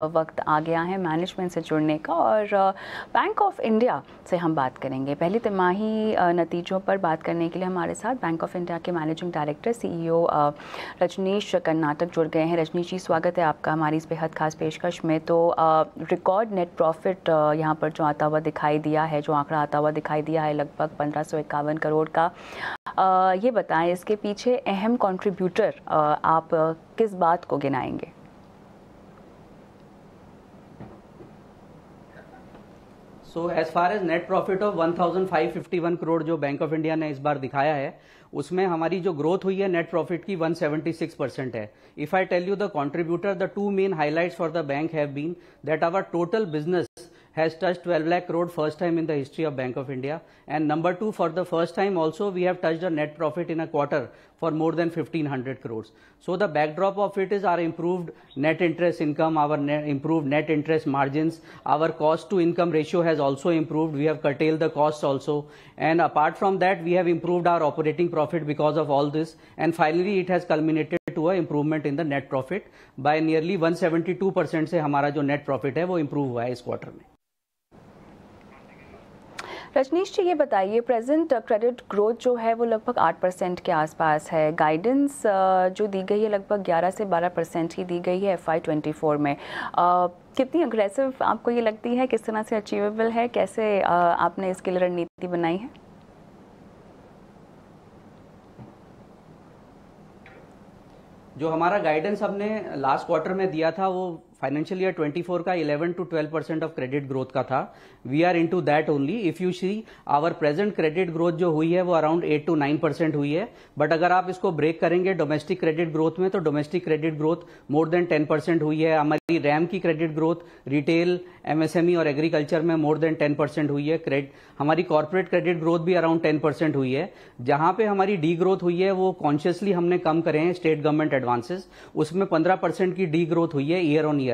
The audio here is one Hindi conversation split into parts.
वक्त आ गया है मैनेजमेंट से जुड़ने का और बैंक ऑफ इंडिया से हम बात करेंगे। पहली तिमाही नतीजों पर बात करने के लिए हमारे साथ बैंक ऑफ इंडिया के managing director CEO Rajneesh Karnatak जुड़ गए हैं। रजनीश जी, स्वागत है आपका हमारी इस बेहद खास पेशकश में। तो रिकॉर्ड नेट प्रॉफिट यहाँ पर जो आता हुआ दिखाई दिया है, जो आंकड़ा आता हुआ दिखाई दिया है लगभग 1551 करोड़ का, ये बताएं इसके पीछे अहम कंट्रीब्यूटर आप किस बात को गिनाएंगे? So as far as net profit of 1551 crore जो बैंक ऑफ इंडिया ने इस बार दिखाया है, उसमें हमारी जो ग्रोथ हुई है नेट प्रॉफिट की 176% है। If I tell you the contributor, the two main highlights for the bank have been that our total business has touched 12 lakh crore first time in the history of Bank of India, and number two, for the first time also we have touched a net profit in a quarter for more than 1500 crores. So the backdrop of it is our improved net interest income, our improved net interest margins, our cost to income ratio has also improved. We have curtailed the costs also, and apart from that we have improved our operating profit because of all this, and finally it has culminated to a improvement in the net profit by nearly 172% से हमारा जो net profit है वो improve हुआ है इस quarter में। रजनीश जी, ये बताइए प्रेजेंट क्रेडिट ग्रोथ जो है वो लगभग 8% के आसपास है। गाइडेंस जो दी गई है लगभग 11 से 12% ही दी गई है FY24 में। कितनी अग्रेसिव आपको ये लगती है, किस तरह से अचीवेबल है, कैसे आपने इसके लिए रणनीति बनाई है? जो हमारा गाइडेंस हमने लास्ट क्वार्टर में दिया था वो फाइनेंशियल ईयर 24 का 11 to 12% ऑफ क्रेडिट ग्रोथ का था। We are into that only. If you see our present credit growth जो हुई है वो अराउंड 8 to 9% हुई है। बट अगर आप इसको ब्रेक करेंगे डोमेस्टिक क्रेडिट ग्रोथ में, तो domestic credit growth more than 10% हुई है। हमारी रैम की क्रेडिट ग्रोथ रिटेल, MSME और एग्रीकल्चर में मोर देन 10% हुई है। हमारी कॉर्पोरेट क्रेडिट ग्रोथ भी अराउंड 10% हुई है। जहां पे हमारी डी ग्रोथ हुई है वो कॉन्शियसली हमने कम करे हैं स्टेट गवर्नमेंट एडवांसेस, उसमें 15% की डी ग्रोथ हुई है ईयर ऑन ईयर।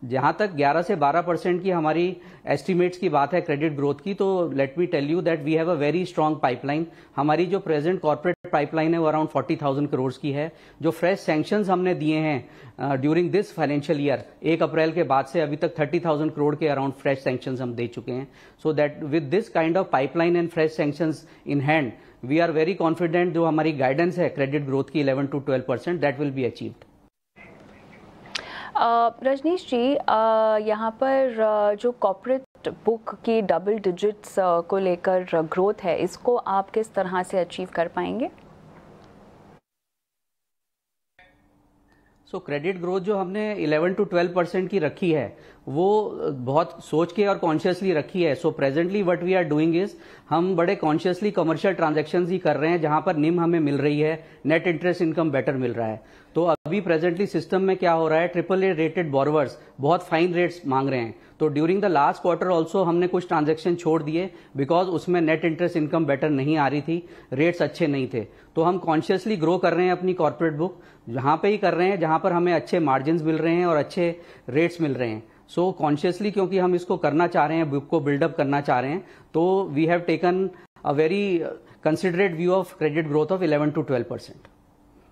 जहां तक 11 से 12% की हमारी एस्टिमेट्स की बात है क्रेडिट ग्रोथ की, तो let me tell you that we have a very strong pipeline. हमारी जो प्रेजेंट कॉर्पोरेट पाइपलाइन है वो अराउंड 40,000 करोड़ की है। जो फ्रेश सैंक्शंस हमने दिए हैं ड्यूरिंग दिस फाइनेंशियल ईयर 1 अप्रैल के बाद से अभी तक 30,000 करोड़ के अराउंड फ्रेश सैंक्शंस हम दे चुके हैं। So that with this kind of pipeline and fresh sanctions in hand we are very confident जो हमारी गाइडेंस है क्रेडिट ग्रोथ की 11 to 12% that will be achieved. Rajneesh ji, यहाँ पर जो कॉर्पोरेट बुक की डबल डिजिट्स को लेकर ग्रोथ है, इसको आप किस तरह से अचीव कर पाएंगे? सो क्रेडिट ग्रोथ जो हमने 11 to 12% की रखी है वो बहुत सोच के और कॉन्शियसली रखी है। So presently what we are doing is हम बड़े कॉन्शियसली कमर्शियल ट्रांजैक्शंस ही कर रहे हैं जहां पर निम हमें मिल रही है, नेट इंटरेस्ट इनकम बेटर मिल रहा है। तो अभी प्रेजेंटली सिस्टम में क्या हो रहा है, AAA रेटेड बोरोवर्स बहुत फाइन रेट्स मांग रहे हैं। तो during the last quarter also हमने कुछ ट्रांजैक्शन छोड़ दिए बिकॉज उसमें नेट इंटरेस्ट इनकम बेटर नहीं आ रही थी, रेट्स अच्छे नहीं थे। तो हम कॉन्शियसली ग्रो कर रहे हैं अपनी कॉर्पोरेट बुक, जहां पे ही कर रहे हैं जहां पर हमें अच्छे मार्जिन मिल रहे हैं और अच्छे रेट्स मिल रहे हैं। सो कॉन्शियसली क्योंकि हम इसको करना चाह रहे हैं, बुक को बिल्डअप करना चाह रहे हैं, तो we have taken a very considerate view of credit growth of 11 to 12%.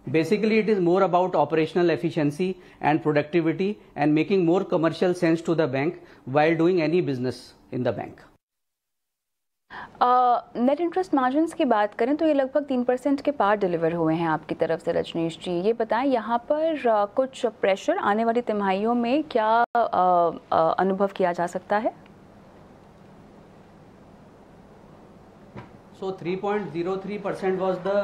Basically, it is more about operational efficiency and productivity and making more commercial sense to the bank while doing any business in the bank. Net interest margins की बात करें तो ये लगभग 3% के पार डिलीवर हुए हैं आपकी तरफ से। रजनीश जी, ये बताएं यहाँ पर कुछ प्रेशर आने वाली तिमाहियों में क्या अनुभव किया जा सकता है? So 3.03% was the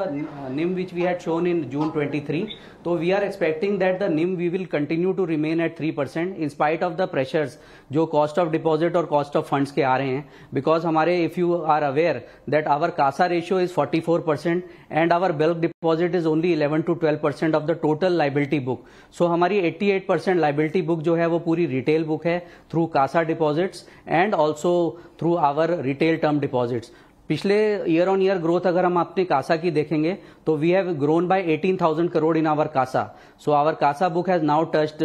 NIM which we had shown in June 23. So we are expecting that the NIM we will continue to remain at 3% in spite of the pressures जो cost of deposit और cost of funds के आ रहे हैं। Because हमारे if you are aware that our CASA ratio is 44% and our bulk deposit is only 11 to 12% of the total liability book. So हमारी 88% liability book जो है वो पूरी retail book है through CASA deposits and also through our retail term deposits. पिछले ईयर ऑन ईयर ग्रोथ अगर हम अपने कासा की देखेंगे तो we have grown by 18,000 crore in our CASA. So our CASA book has now touched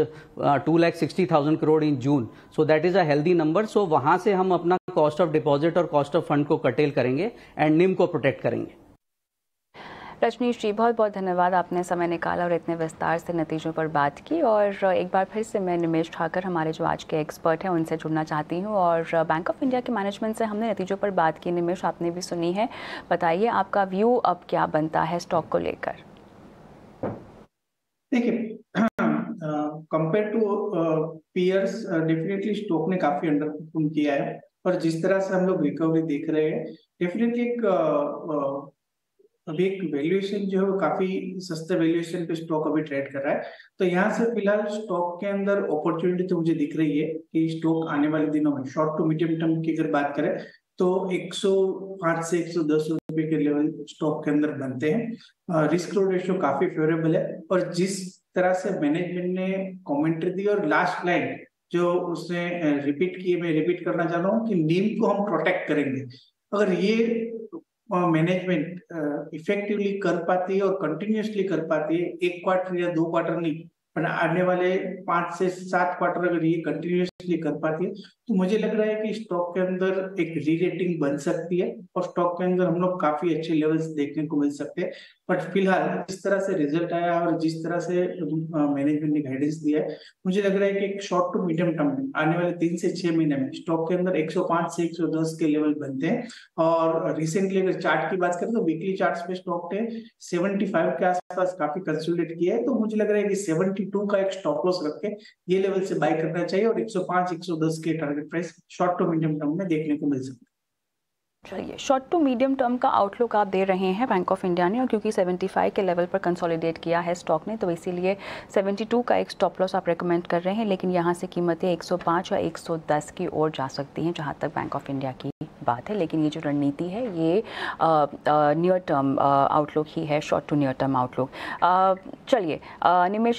2,60,000 crore in June. So that is a healthy number. So वहां से हम अपना कॉस्ट ऑफ डिपॉजिट और कॉस्ट ऑफ फंड को कटेल करेंगे एंड निम को प्रोटेक्ट करेंगे। रजनीश जी, बहुत बहुत धन्यवाद, आपने समय निकाला और इतने विस्तार से नतीजों पर बात की। और एक बार फिर से मैं निमेश ठाकर, हमारे जो आज के एक्सपर्ट हैं, उनसे जुड़ना चाहती हूँ। और बैंक ऑफ इंडिया के मैनेजमेंट से हमने नतीजों पर बात की। निमेश, आपने भी सुनी है, बताइए आपका व्यू अब क्या बनता है स्टॉक को लेकर? देखिए, compare to peers definitely stock ने काफी अंडर परफॉर्म किया है। और जिस तरह से हम लोग रिकवरी देख रहे हैं, डेफिनेटली अभी एक वैल्यूएशन जो है वो काफी सस्ते वैल्यूएशन पे स्टॉक अभी ट्रेड कर रहा है। तो यहाँ से फिलहाल स्टॉक के अंदर अपॉर्चुनिटी तो मुझे दिख रही है कि स्टॉक आने वाले दिनों में शॉर्ट टू मीडियम टर्म की अगर बात करें तो 105 से 110 रुपए के लेवल स्टॉक के अंदर बनते हैं। रिस्क रो रेशियो काफी फेवरेबल है। और जिस तरह से मैनेजमेंट ने कमेंट्री दी और लास्ट लाइन जो उसने रिपीट की, मैं रिपीट करना चाह रहा हूँ कि नीम को हम प्रोटेक्ट करेंगे। अगर ये मैनेजमेंट इफेक्टिवली कर पाती है और कंटिन्यूअसली कर पाती है, एक क्वार्टर या 2 क्वार्टर नहीं, पर आने वाले 5 से 7 क्वार्टर अगर ये कंटिन्यूअसली कर पाती है, तो मुझे लग रहा है कि स्टॉक के अंदर एक री रेटिंग बन सकती है और स्टॉक के अंदर हम लोग काफी अच्छे लेवल्स देखने को मिल सकते हैं। बट फिलहाल जिस तरह से रिजल्ट आया और जिस तरह से मैनेजमेंट ने गाइडेंस दिया है, मुझे लग रहा है कि एक शॉर्ट टू मीडियम टर्म में आने वाले 3 से 6 महीने में स्टॉक के अंदर 105 से 110 के लेवल बनते हैं। और रिसेंटली अगर चार्ट की बात करें तो वीकली चार्ट्स पे स्टॉक ने 75 के आसपास काफी कंसोलिडेट किया है। तो मुझे लग रहा है कि 72 का एक स्टॉप लॉस रख के ये लेवल से बाय करना चाहिए और 105 110 के target price short to medium term में देखने को मिल सकता है। चलिए, शॉर्ट टू मीडियम टर्म का आउटलुक आप दे रहे हैं बैंक ऑफ इंडिया ने, और क्योंकि 75 के लेवल पर कंसोलिडेट किया है स्टॉक ने, तो इसीलिए 72 का एक स्टॉप लॉस आप रेकमेंड कर रहे हैं। लेकिन यहाँ से कीमतें 105 या 110 की ओर जा सकती हैं जहाँ तक बैंक ऑफ इंडिया की बात है। लेकिन ये जो रणनीति है ये नियर टर्म आउटलुक ही है, short to near term outlook. चलिए निमेश,